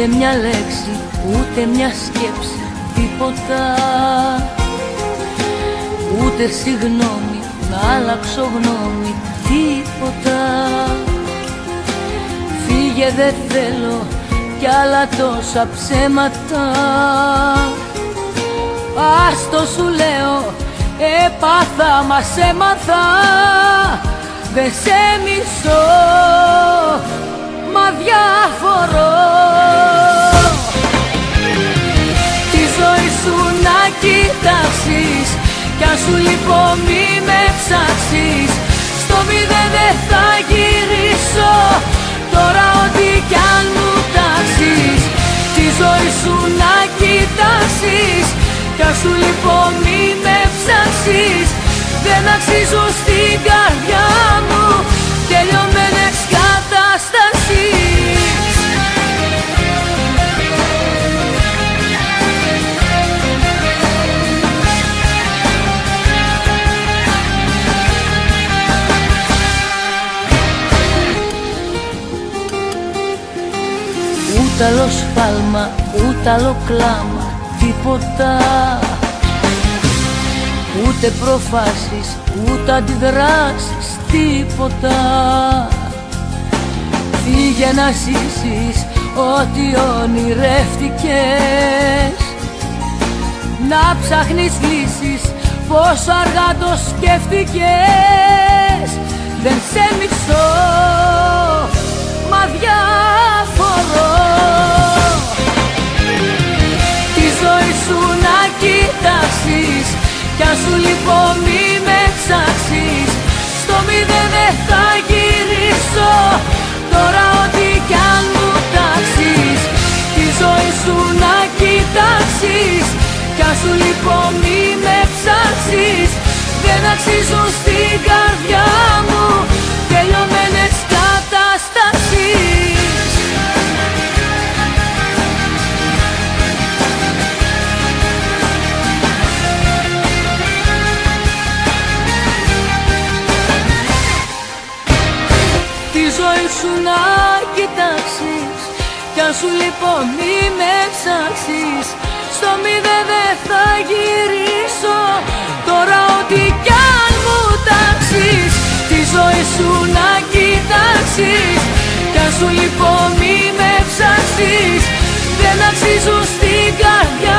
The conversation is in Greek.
Ούτε μια λέξη, ούτε μια σκέψη, τίποτα. Ούτε συγγνώμη, να αλλάξω γνώμη, τίποτα. Φύγε, δεν θέλω κι άλλα τόσα ψέματα. Άστο σου λέω, έπαθα μας έμαθα. Δεν σε μισώ, μα διαφορώ. Τη ζωή σου να κοιτάξεις, κι αν σου λείπω μη με ψάξεις. Στο μηδέν δεν θα γυρίσω, τώρα ό,τι κι αν μου τάξεις. Τη ζωή σου να κοιτάξεις, κι αν σου λείπω μη με ψάξεις. Δεν αξίζω στην καρδιά μου τελειωμένες καταστάσεις. Ούτε άλλο σφάλμα, ούτε άλλο κλάμα, τίποτα. Ούτε προφάσεις, ούτε αντιδράσεις, τίποτα. Φύγε να ζήσεις ό,τι ονειρεύτηκες. Να ψάχνεις λύσεις, πόσο αργά το σκέφτηκες. Δεν σε μισώ, μα διαφορώ. Τη ζωή σου να κοιτάξεις, κι αν σου λείπω μη με ψάξεις. Στο μηδέν δεν θα γυρίσω, τώρα ό,τι κι αν μου τάξεις. Τη ζωή σου να κοιτάξεις, κι αν σου λείπω μη με ψάξεις. Δεν αξίζουν στην καρδιά μου τελειωμένες καταστάσεις. Τη ζωή σου να κοιτάξεις, κι αν σου λείπω μη με ψάξεις. Στο μηδέν δεν θα γυρίσω, τώρα ό,τι κι αν μου τάξεις. Τη ζωή σου να κοιτάξεις, κι αν σου λείπω μη με ψάξεις. Δεν αξίζουν στην καρδιά